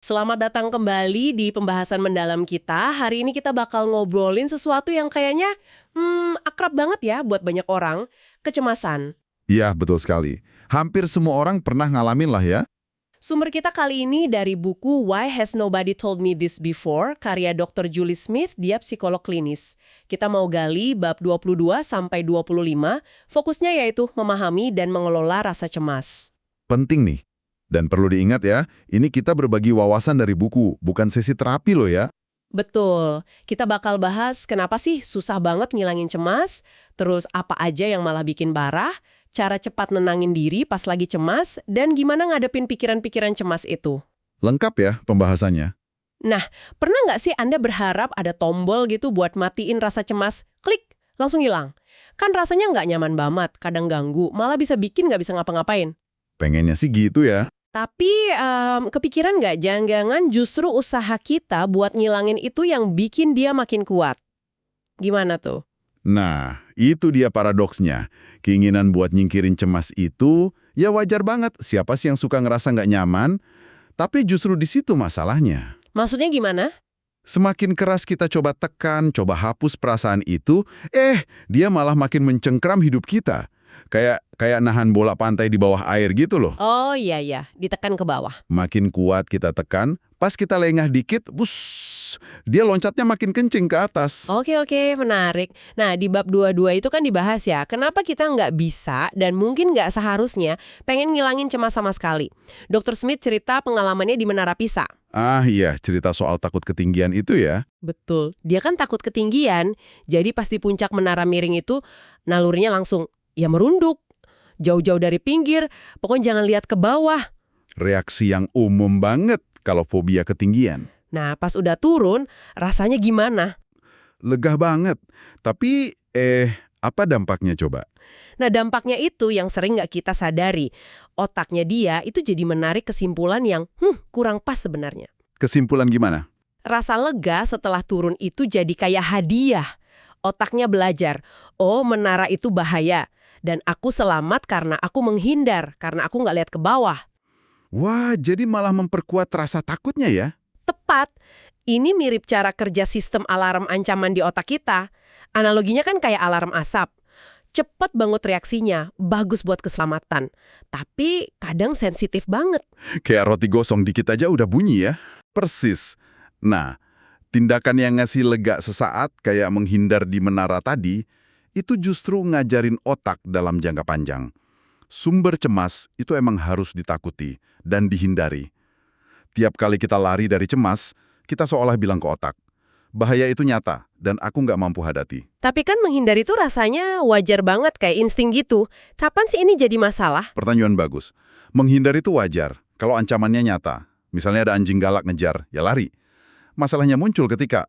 Selamat datang kembali di pembahasan mendalam kita. Hari ini kita bakal ngobrolin sesuatu yang kayaknya akrab banget ya buat banyak orang, kecemasan. Iya, betul sekali. Hampir semua orang pernah ngalamin lah ya. Sumber kita kali ini dari buku Why Has Nobody Told Me This Before, karya Dr. Julie Smith, dia psikolog klinis. Kita mau gali bab 22 sampai 25, fokusnya yaitu memahami dan mengelola rasa cemas. Penting nih. Dan perlu diingat ya, ini kita berbagi wawasan dari buku, bukan sesi terapi loh ya. Betul, kita bakal bahas kenapa sih susah banget ngilangin cemas, terus apa aja yang malah bikin parah, cara cepat nenangin diri pas lagi cemas, dan gimana ngadepin pikiran-pikiran cemas itu. Lengkap ya pembahasannya. Nah, pernah nggak sih Anda berharap ada tombol gitu buat matiin rasa cemas, klik, langsung hilang? Kan rasanya nggak nyaman banget, kadang ganggu, malah bisa bikin nggak bisa ngapa-ngapain. Pengennya sih gitu ya. Tapi kepikiran nggak jangan-jangan justru usaha kita buat ngilangin itu yang bikin dia makin kuat? Gimana tuh? Nah, itu dia paradoksnya. Keinginan buat nyingkirin cemas itu, ya wajar banget. Siapa sih yang suka ngerasa nggak nyaman? Tapi justru di situ masalahnya. Maksudnya gimana? Semakin keras kita coba tekan, coba hapus perasaan itu, dia malah makin mencengkram hidup kita. Kayak nahan bola pantai di bawah air gitu loh. Oh iya, ditekan ke bawah. Makin kuat kita tekan, pas kita lengah dikit, dia loncatnya makin kencing ke atas. Oke, menarik. Nah, di bab 22 itu kan dibahas ya, kenapa kita nggak bisa dan mungkin nggak seharusnya pengen ngilangin cemas sama sekali. Dr. Smith cerita pengalamannya di Menara Pisa. Ah iya, cerita soal takut ketinggian itu ya. Betul, dia kan takut ketinggian, jadi pas di puncak menara miring itu, nalurinya langsung, ya merunduk. Jauh-jauh dari pinggir, pokoknya jangan lihat ke bawah. Reaksi yang umum banget kalau fobia ketinggian. Nah, pas udah turun, rasanya gimana? Lega banget. Tapi, apa dampaknya coba? Nah, dampaknya itu yang sering nggak kita sadari. Otaknya dia itu jadi menarik kesimpulan yang kurang pas sebenarnya. Kesimpulan gimana? Rasa lega setelah turun itu jadi kayak hadiah. Otaknya belajar, oh menara itu bahaya. Dan aku selamat karena aku menghindar, karena aku nggak lihat ke bawah. Wah, jadi malah memperkuat rasa takutnya ya? Tepat, ini mirip cara kerja sistem alarm ancaman di otak kita. Analoginya kan kayak alarm asap. Cepat banget reaksinya, bagus buat keselamatan. Tapi kadang sensitif banget. Kayak roti gosong dikit aja udah bunyi ya? Persis. Nah, tindakan yang ngasih lega sesaat kayak menghindar di menara tadi, itu justru ngajarin otak dalam jangka panjang. Sumber cemas itu emang harus ditakuti dan dihindari. Tiap kali kita lari dari cemas, kita seolah bilang ke otak, bahaya itu nyata dan aku nggak mampu hadapi. Tapi kan menghindari itu rasanya wajar banget kayak insting gitu. Kapan sih ini jadi masalah? Pertanyaan bagus. Menghindar itu wajar kalau ancamannya nyata. Misalnya ada anjing galak ngejar, ya lari. Masalahnya muncul ketika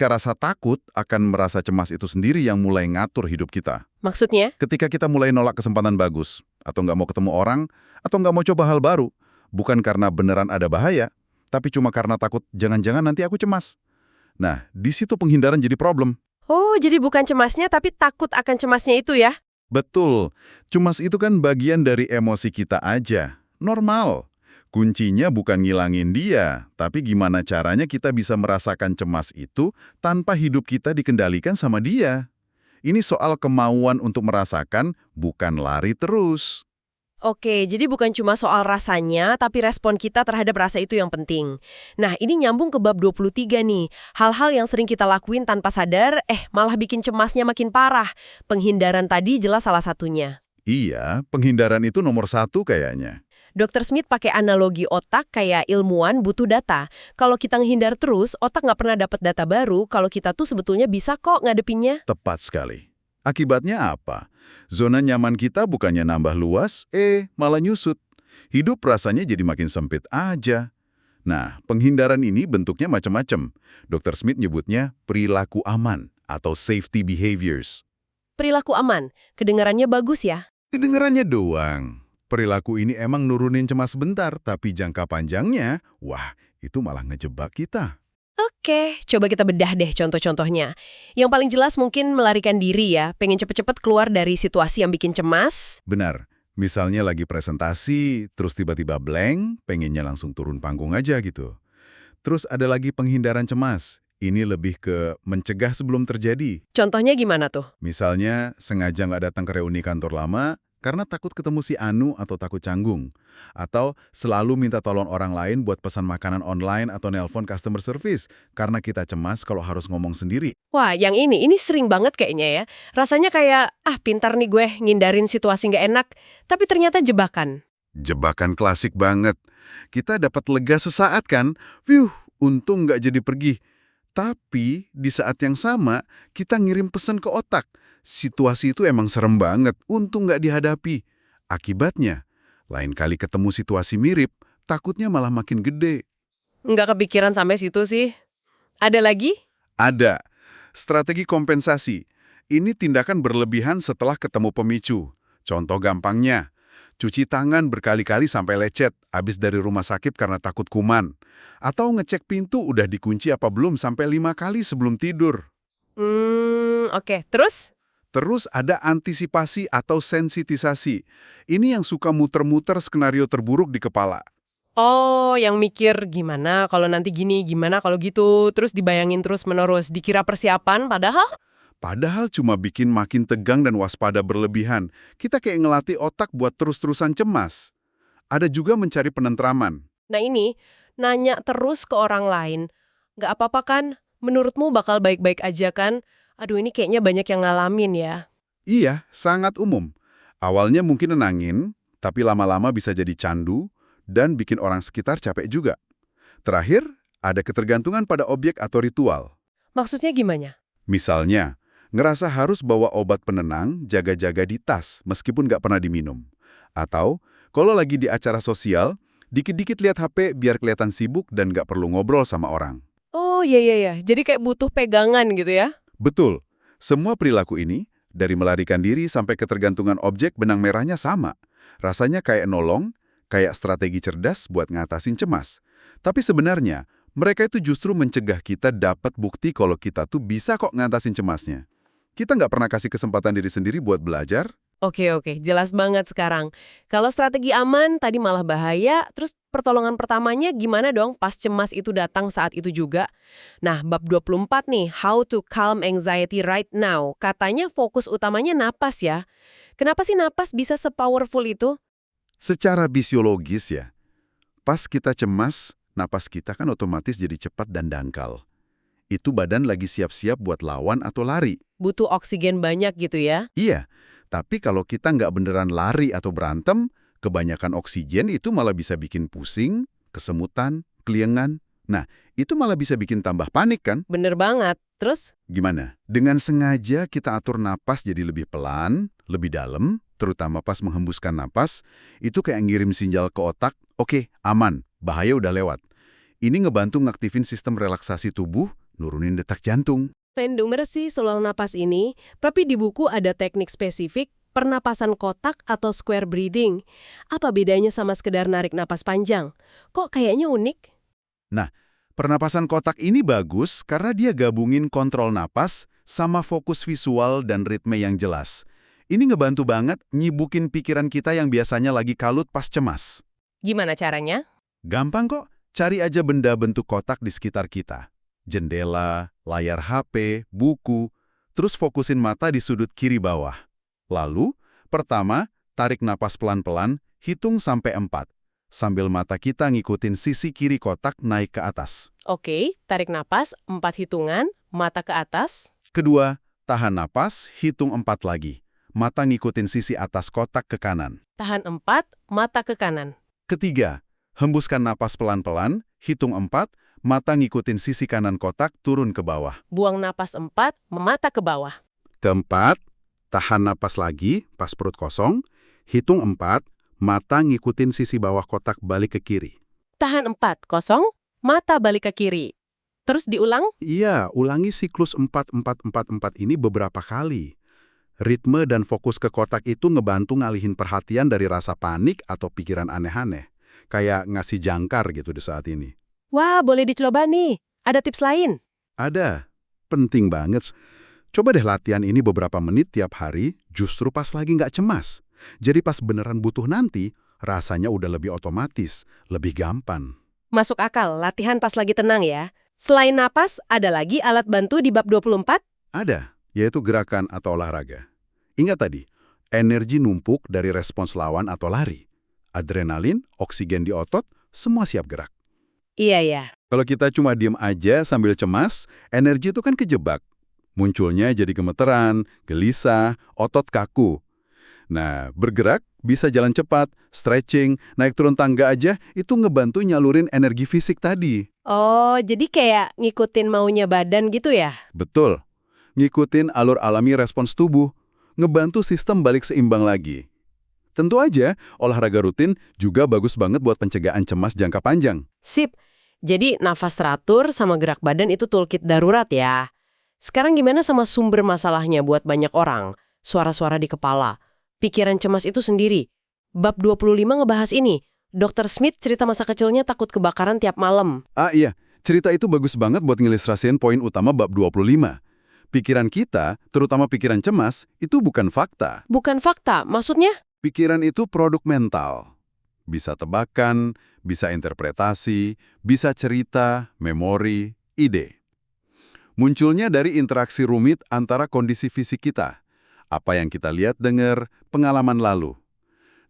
rasa takut akan merasa cemas itu sendiri yang mulai ngatur hidup kita. Maksudnya? Ketika kita mulai nolak kesempatan bagus, atau nggak mau ketemu orang, atau nggak mau coba hal baru, bukan karena beneran ada bahaya, tapi cuma karena takut jangan-jangan nanti aku cemas. Nah, di situ penghindaran jadi problem. Oh, jadi bukan cemasnya tapi takut akan cemasnya itu ya? Betul, cemas itu kan bagian dari emosi kita aja. Normal. Kuncinya bukan ngilangin dia, tapi gimana caranya kita bisa merasakan cemas itu tanpa hidup kita dikendalikan sama dia. Ini soal kemauan untuk merasakan, bukan lari terus. Oke, jadi bukan cuma soal rasanya, tapi respon kita terhadap rasa itu yang penting. Nah, ini nyambung ke bab 23 nih. Hal-hal yang sering kita lakuin tanpa sadar, malah bikin cemasnya makin parah. Penghindaran tadi jelas salah satunya. Iya, penghindaran itu nomor satu kayaknya. Dr. Smith pakai analogi otak kayak ilmuwan butuh data. Kalau kita menghindar terus, otak nggak pernah dapat data baru, kalau kita tuh sebetulnya bisa kok ngadepinnya. Tepat sekali. Akibatnya apa? Zona nyaman kita bukannya nambah luas, malah nyusut. Hidup rasanya jadi makin sempit aja. Nah, penghindaran ini bentuknya macam-macam. Dr. Smith nyebutnya perilaku aman atau safety behaviors. Perilaku aman, kedengarannya bagus ya? Kedengarannya doang. Perilaku ini emang nurunin cemas sebentar, tapi jangka panjangnya, wah, itu malah ngejebak kita. Oke, coba kita bedah deh contoh-contohnya. Yang paling jelas mungkin melarikan diri ya, pengen cepet-cepet keluar dari situasi yang bikin cemas. Benar, Misalnya lagi presentasi, terus tiba-tiba blank, pengennya langsung turun panggung aja gitu. Terus ada lagi penghindaran cemas. Ini lebih ke mencegah sebelum terjadi. Contohnya gimana tuh? Misalnya, sengaja nggak datang ke reuni kantor lama karena takut ketemu si Anu atau takut canggung. Atau selalu minta tolong orang lain buat pesan makanan online atau nelpon customer service karena kita cemas kalau harus ngomong sendiri. Wah, yang ini sering banget kayaknya ya. Rasanya kayak, pintar nih gue ngindarin situasi nggak enak, tapi ternyata jebakan. Jebakan klasik banget. Kita dapat lega sesaat kan? Wih, untung nggak jadi pergi. Tapi di saat yang sama, kita ngirim pesan ke otak. Situasi itu emang serem banget, untung nggak dihadapi. Akibatnya, lain kali ketemu situasi mirip, takutnya malah makin gede. Nggak kepikiran sampai situ sih. Ada lagi? Ada. Strategi kompensasi. Ini tindakan berlebihan setelah ketemu pemicu. Contoh gampangnya, cuci tangan berkali-kali sampai lecet, habis dari rumah sakit karena takut kuman. Atau ngecek pintu udah dikunci apa belum sampai 5 kali sebelum tidur. Oke. Terus? Terus ada antisipasi atau sensitisasi. Ini yang suka muter-muter skenario terburuk di kepala. Oh, yang mikir gimana kalau nanti gini, gimana kalau gitu, terus dibayangin terus-menerus, dikira persiapan, padahal? Padahal cuma bikin makin tegang dan waspada berlebihan. Kita kayak ngelatih otak buat terus-terusan cemas. Ada juga mencari penentraman. Nah ini, nanya terus ke orang lain, nggak apa-apa kan? Menurutmu bakal baik-baik aja kan? Aduh, ini kayaknya banyak yang ngalamin ya. Iya, sangat umum. Awalnya mungkin nenangin, tapi lama-lama bisa jadi candu dan bikin orang sekitar capek juga. Terakhir, ada ketergantungan pada objek atau ritual. Maksudnya gimana? Misalnya, ngerasa harus bawa obat penenang, jaga-jaga di tas meskipun nggak pernah diminum. Atau, kalau lagi di acara sosial, dikit-dikit lihat HP biar kelihatan sibuk dan nggak perlu ngobrol sama orang. Oh iya. Jadi kayak butuh pegangan gitu ya? Betul, semua perilaku ini, dari melarikan diri sampai ketergantungan objek benang merahnya sama. Rasanya kayak nolong, kayak strategi cerdas buat ngatasin cemas. Tapi sebenarnya, mereka itu justru mencegah kita dapat bukti kalau kita tuh bisa kok ngatasin cemasnya. Kita nggak pernah kasih kesempatan diri sendiri buat belajar. Oke, jelas banget sekarang. Kalau strategi aman, tadi malah bahaya, terus pertolongan pertamanya gimana dong pas cemas itu datang saat itu juga? Nah, bab 24 nih, How to Calm Anxiety Right Now. Katanya fokus utamanya napas ya. Kenapa sih napas bisa se-powerful itu? Secara fisiologis ya, pas kita cemas, napas kita kan otomatis jadi cepat dan dangkal. Itu badan lagi siap-siap buat lawan atau lari. Butuh oksigen banyak gitu ya? Iya, tapi kalau kita nggak beneran lari atau berantem, kebanyakan oksigen itu malah bisa bikin pusing, kesemutan, keliengan. Nah, itu malah bisa bikin tambah panik kan? Bener banget. Terus? Gimana? Dengan sengaja kita atur napas jadi lebih pelan, lebih dalam, terutama pas menghembuskan napas, itu kayak ngirim sinyal ke otak, oke, aman, bahaya udah lewat. Ini ngebantu ngaktifin sistem relaksasi tubuh, nurunin detak jantung. Pengen denger sih soal napas ini, tapi di buku ada teknik spesifik, pernapasan kotak atau square breathing. Apa bedanya sama sekedar narik napas panjang? Kok kayaknya unik? Nah, pernapasan kotak ini bagus karena dia gabungin kontrol napas sama fokus visual dan ritme yang jelas. Ini ngebantu banget nyibukin pikiran kita yang biasanya lagi kalut pas cemas. Gimana caranya? Gampang kok, cari aja benda bentuk kotak di sekitar kita. Jendela, layar HP, buku, terus fokusin mata di sudut kiri bawah. Lalu, pertama, tarik napas pelan-pelan, hitung sampai 4. Sambil mata kita ngikutin sisi kiri kotak naik ke atas. Oke, tarik napas, 4 hitungan, mata ke atas. Kedua, tahan napas, hitung 4 lagi. Mata ngikutin sisi atas kotak ke kanan. Tahan 4, mata ke kanan. Ketiga, hembuskan napas pelan-pelan, hitung 4, mata ngikutin sisi kanan kotak turun ke bawah. Buang napas 4, mata ke bawah. Keempat, tahan napas lagi, pas perut kosong, hitung 4, mata ngikutin sisi bawah kotak balik ke kiri. Tahan 4, kosong, mata balik ke kiri. Terus diulang? Iya, ulangi siklus 4-4-4-4 ini beberapa kali. Ritme dan fokus ke kotak itu ngebantu ngalihin perhatian dari rasa panik atau pikiran aneh-aneh. Kayak ngasih jangkar gitu di saat ini. Wah, boleh dicoba nih. Ada tips lain? Ada. Penting banget. Coba deh latihan ini beberapa menit tiap hari, justru pas lagi nggak cemas. Jadi pas beneran butuh nanti, rasanya udah lebih otomatis, lebih gampang. Masuk akal, latihan pas lagi tenang ya. Selain napas, ada lagi alat bantu di bab 24? Ada, yaitu gerakan atau olahraga. Ingat tadi, energi numpuk dari respons lawan atau lari. Adrenalin, oksigen di otot, semua siap gerak. Iya ya. Kalau kita cuma diem aja sambil cemas, energi itu kan kejebak. Munculnya jadi gemeteran, gelisah, otot kaku. Nah, bergerak, bisa jalan cepat, stretching, naik turun tangga aja, itu ngebantu nyalurin energi fisik tadi. Oh, jadi kayak ngikutin maunya badan gitu ya? Betul. Ngikutin alur alami respons tubuh, ngebantu sistem balik seimbang lagi. Tentu aja, olahraga rutin juga bagus banget buat pencegahan cemas jangka panjang. Sip. Jadi nafas teratur sama gerak badan itu toolkit darurat ya. Sekarang gimana sama sumber masalahnya buat banyak orang? Suara-suara di kepala. Pikiran cemas itu sendiri. Bab 25 ngebahas ini. Dr. Smith cerita masa kecilnya takut kebakaran tiap malam. Ah iya, cerita itu bagus banget buat ngilustrasiin poin utama bab 25. Pikiran kita, terutama pikiran cemas, itu bukan fakta. Bukan fakta, maksudnya? Pikiran itu produk mental. Bisa tebakan, bisa interpretasi, bisa cerita, memori, ide. Munculnya dari interaksi rumit antara kondisi fisik kita, apa yang kita lihat dengar, pengalaman lalu.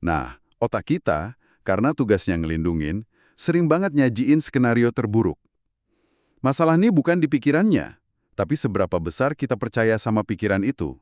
Nah, otak kita, karena tugasnya ngelindungin, sering banget nyajiin skenario terburuk. Masalah ini bukan di pikirannya, tapi seberapa besar kita percaya sama pikiran itu.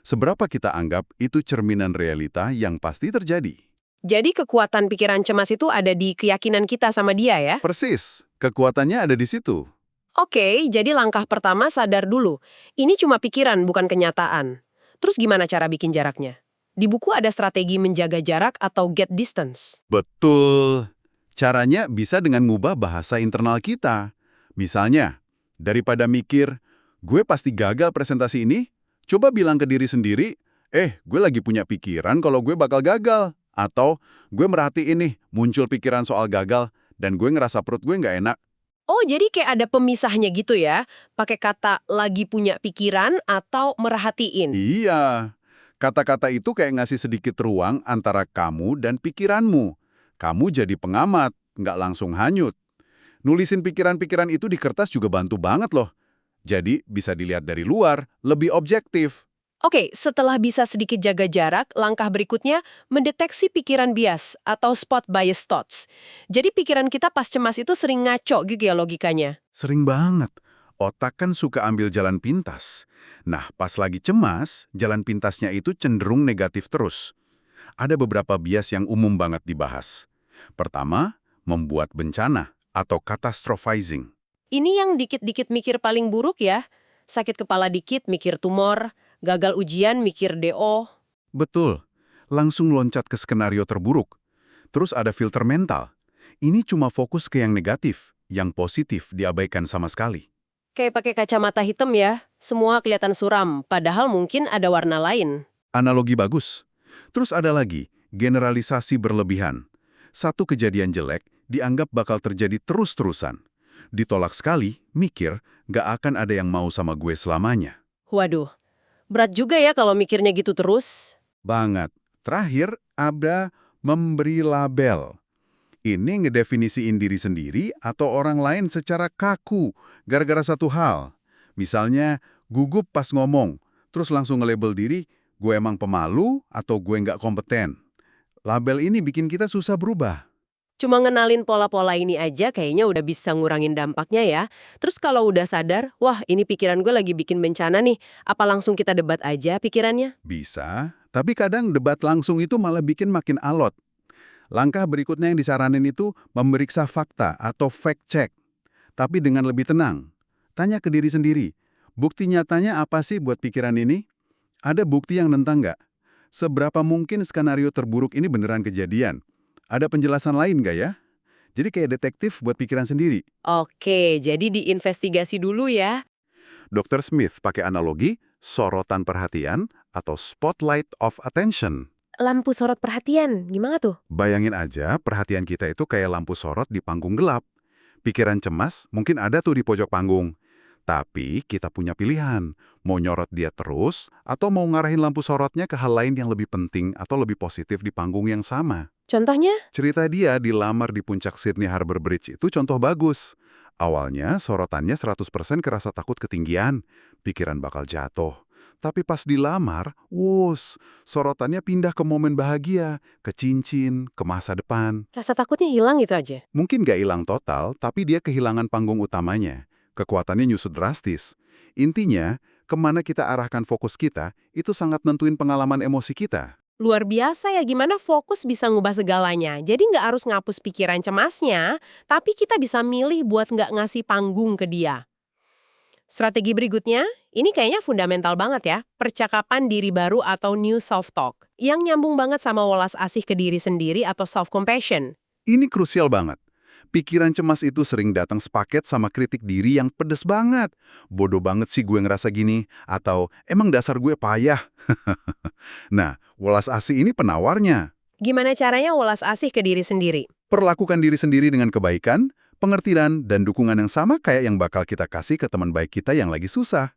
Seberapa kita anggap itu cerminan realita yang pasti terjadi. Jadi kekuatan pikiran cemas itu ada di keyakinan kita sama dia ya? Persis, kekuatannya ada di situ. Oke, jadi langkah pertama sadar dulu. Ini cuma pikiran, bukan kenyataan. Terus gimana cara bikin jaraknya? Di buku ada strategi menjaga jarak atau get distance. Betul. Caranya bisa dengan ngubah bahasa internal kita. Misalnya, daripada mikir, gue pasti gagal presentasi ini, coba bilang ke diri sendiri, gue lagi punya pikiran kalau gue bakal gagal. Atau, gue merhatiin nih, muncul pikiran soal gagal, dan gue ngerasa perut gue nggak enak. Oh, jadi kayak ada pemisahnya gitu ya? Pakai kata lagi punya pikiran atau merhatiin. Iya, kata-kata itu kayak ngasih sedikit ruang antara kamu dan pikiranmu. Kamu jadi pengamat, nggak langsung hanyut. Nulisin pikiran-pikiran itu di kertas juga bantu banget loh. Jadi bisa dilihat dari luar, lebih objektif. Oke, setelah bisa sedikit jaga jarak, langkah berikutnya mendeteksi pikiran bias atau spot bias thoughts. Jadi pikiran kita pas cemas itu sering ngaco gitu ya logikanya. Sering banget. Otak kan suka ambil jalan pintas. Nah, pas lagi cemas, jalan pintasnya itu cenderung negatif terus. Ada beberapa bias yang umum banget dibahas. Pertama, membuat bencana atau catastrophizing. Ini yang dikit-dikit mikir paling buruk ya. Sakit kepala dikit mikir tumor, gagal ujian mikir DO. Betul, langsung loncat ke skenario terburuk. Terus ada filter mental. Ini cuma fokus ke yang negatif, yang positif diabaikan sama sekali. Kayak pakai kacamata hitam ya, semua kelihatan suram, padahal mungkin ada warna lain. Analogi bagus. Terus ada lagi, generalisasi berlebihan. Satu kejadian jelek dianggap bakal terjadi terus-terusan. Ditolak sekali, mikir, gak akan ada yang mau sama gue selamanya. Waduh, berat juga ya kalau mikirnya gitu terus. Banget. Terakhir, ada memberi label. Ini ngedefinisiin diri sendiri atau orang lain secara kaku, gara-gara satu hal. Misalnya, gugup pas ngomong, terus langsung nge-label diri, gue emang pemalu atau gue nggak kompeten. Label ini bikin kita susah berubah. Cuma ngenalin pola-pola ini aja kayaknya udah bisa ngurangin dampaknya ya. Terus kalau udah sadar, wah ini pikiran gue lagi bikin bencana nih, apa langsung kita debat aja pikirannya? Bisa, tapi kadang debat langsung itu malah bikin makin alot. Langkah berikutnya yang disaranin itu memeriksa fakta atau fact check. Tapi dengan lebih tenang. Tanya ke diri sendiri, bukti nyatanya apa sih buat pikiran ini? Ada bukti yang nentang nggak? Seberapa mungkin skenario terburuk ini beneran kejadian? Ada penjelasan lain nggak ya? Jadi kayak detektif buat pikiran sendiri. Oke, jadi diinvestigasi dulu ya. Dr. Smith pakai analogi sorotan perhatian atau spotlight of attention. Lampu sorot perhatian, gimana tuh? Bayangin aja perhatian kita itu kayak lampu sorot di panggung gelap. Pikiran cemas mungkin ada tuh di pojok panggung. Tapi kita punya pilihan, mau nyorot dia terus atau mau ngarahin lampu sorotnya ke hal lain yang lebih penting atau lebih positif di panggung yang sama. Contohnya? Cerita dia dilamar di puncak Sydney Harbour Bridge itu contoh bagus. Awalnya sorotannya 100% ke rasa takut ketinggian, pikiran bakal jatuh. Tapi pas dilamar, sorotannya pindah ke momen bahagia, ke cincin, ke masa depan. Rasa takutnya hilang gitu aja. Mungkin gak hilang total, tapi dia kehilangan panggung utamanya. Kekuatannya nyusut drastis. Intinya, kemana kita arahkan fokus kita, itu sangat nentuin pengalaman emosi kita. Luar biasa ya gimana fokus bisa ngubah segalanya. Jadi nggak harus ngapus pikiran cemasnya, tapi kita bisa milih buat nggak ngasih panggung ke dia. Strategi berikutnya, ini kayaknya fundamental banget ya, percakapan diri baru atau new self-talk, yang nyambung banget sama welas asih ke diri sendiri atau self-compassion. Ini krusial banget. Pikiran cemas itu sering datang sepaket sama kritik diri yang pedes banget. Bodoh banget sih gue ngerasa gini, atau emang dasar gue payah. Nah, welas asih ini penawarnya. Gimana caranya welas asih ke diri sendiri? Perlakukan diri sendiri dengan kebaikan, pengertian, dan dukungan yang sama kayak yang bakal kita kasih ke teman baik kita yang lagi susah.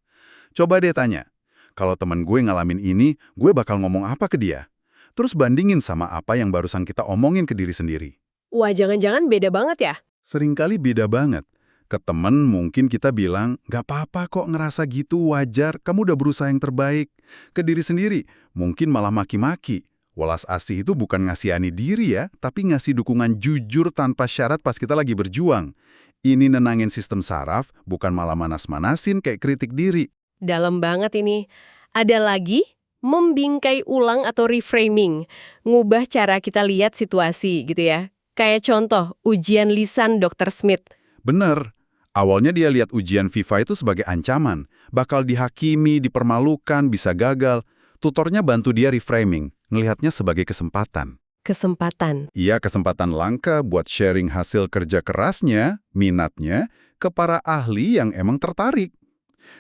Coba deh tanya, kalau teman gue ngalamin ini, gue bakal ngomong apa ke dia? Terus bandingin sama apa yang barusan kita omongin ke diri sendiri. Wah, jangan-jangan beda banget ya? Seringkali beda banget. Ke temen mungkin kita bilang, "Gak apa-apa kok ngerasa gitu, wajar, kamu udah berusaha yang terbaik." Ke diri sendiri, mungkin malah maki-maki. Welas asih itu bukan ngasihani diri ya, tapi ngasih dukungan jujur tanpa syarat pas kita lagi berjuang. Ini nenangin sistem saraf, bukan malah manas-manasin kayak kritik diri. Dalam banget ini. Ada lagi, membingkai ulang atau reframing. Ngubah cara kita lihat situasi gitu ya. Kayak contoh, ujian lisan Dr. Smith. Bener. Awalnya dia lihat ujian FIFA itu sebagai ancaman, bakal dihakimi, dipermalukan, bisa gagal. Tutornya bantu dia reframing, ngelihatnya sebagai kesempatan. Kesempatan. Iya, kesempatan langka buat sharing hasil kerja kerasnya, minatnya, ke para ahli yang emang tertarik.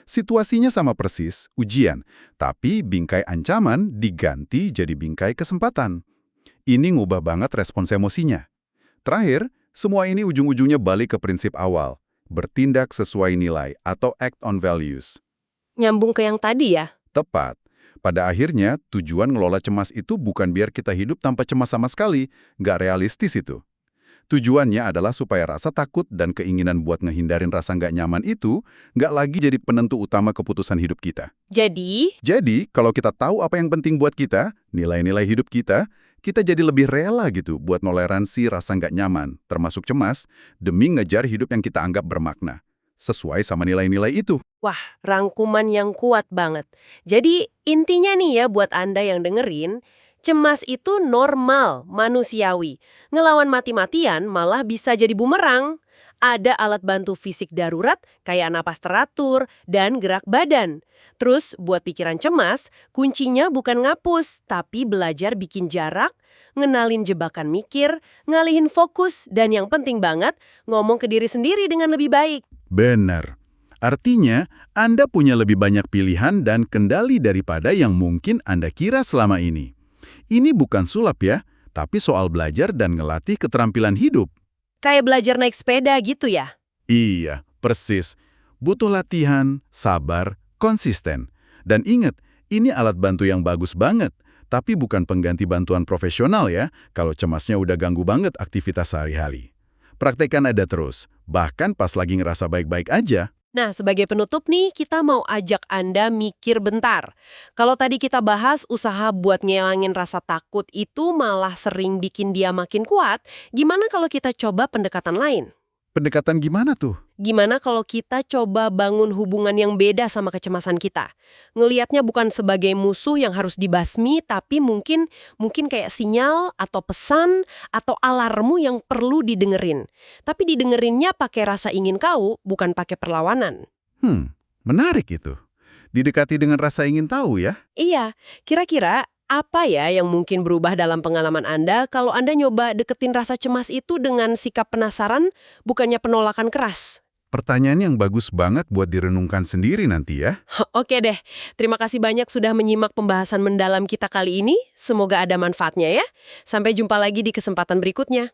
Situasinya sama persis, ujian, tapi bingkai ancaman diganti jadi bingkai kesempatan. Ini ngubah banget respons emosinya. Terakhir, semua ini ujung-ujungnya balik ke prinsip awal, bertindak sesuai nilai atau act on values. Nyambung ke yang tadi ya? Tepat. Pada akhirnya, tujuan ngelola cemas itu bukan biar kita hidup tanpa cemas sama sekali, nggak realistis itu. Tujuannya adalah supaya rasa takut dan keinginan buat ngehindarin rasa nggak nyaman itu nggak lagi jadi penentu utama keputusan hidup kita. Jadi, kalau kita tahu apa yang penting buat kita, nilai-nilai hidup kita jadi lebih rela gitu buat noleransi rasa nggak nyaman, termasuk cemas, demi ngejar hidup yang kita anggap bermakna, sesuai sama nilai-nilai itu. Wah, rangkuman yang kuat banget. Jadi, intinya nih ya buat Anda yang dengerin, cemas itu normal, manusiawi. Ngelawan mati-matian malah bisa jadi bumerang. Ada alat bantu fisik darurat kayak napas teratur dan gerak badan. Terus buat pikiran cemas, kuncinya bukan ngapus, tapi belajar bikin jarak, ngenalin jebakan mikir, ngalihin fokus, dan yang penting banget, ngomong ke diri sendiri dengan lebih baik. Benar. Artinya, Anda punya lebih banyak pilihan dan kendali daripada yang mungkin Anda kira selama ini. Ini bukan sulap ya, tapi soal belajar dan ngelatih keterampilan hidup. Kayak belajar naik sepeda gitu ya? Iya, persis. Butuh latihan, sabar, konsisten. Dan ingat, ini alat bantu yang bagus banget, tapi bukan pengganti bantuan profesional ya, kalau cemasnya udah ganggu banget aktivitas sehari-hari. Praktekkan ada terus, bahkan pas lagi ngerasa baik-baik aja. Nah, sebagai penutup nih, kita mau ajak Anda mikir bentar. Kalau tadi kita bahas usaha buat ngilangin rasa takut itu malah sering bikin dia makin kuat, gimana kalau kita coba pendekatan lain? Pendekatan gimana tuh? Gimana kalau kita coba bangun hubungan yang beda sama kecemasan kita? Ngelihatnya bukan sebagai musuh yang harus dibasmi, tapi mungkin kayak sinyal atau pesan atau alarmmu yang perlu didengerin. Tapi didengerinnya pakai rasa ingin tahu, bukan pakai perlawanan. Menarik itu. Didekati dengan rasa ingin tahu ya? Iya, kira-kira apa ya yang mungkin berubah dalam pengalaman Anda kalau Anda nyoba deketin rasa cemas itu dengan sikap penasaran, bukannya penolakan keras? Pertanyaan yang bagus banget buat direnungkan sendiri nanti ya. Oke deh, terima kasih banyak sudah menyimak pembahasan mendalam kita kali ini. Semoga ada manfaatnya ya. Sampai jumpa lagi di kesempatan berikutnya.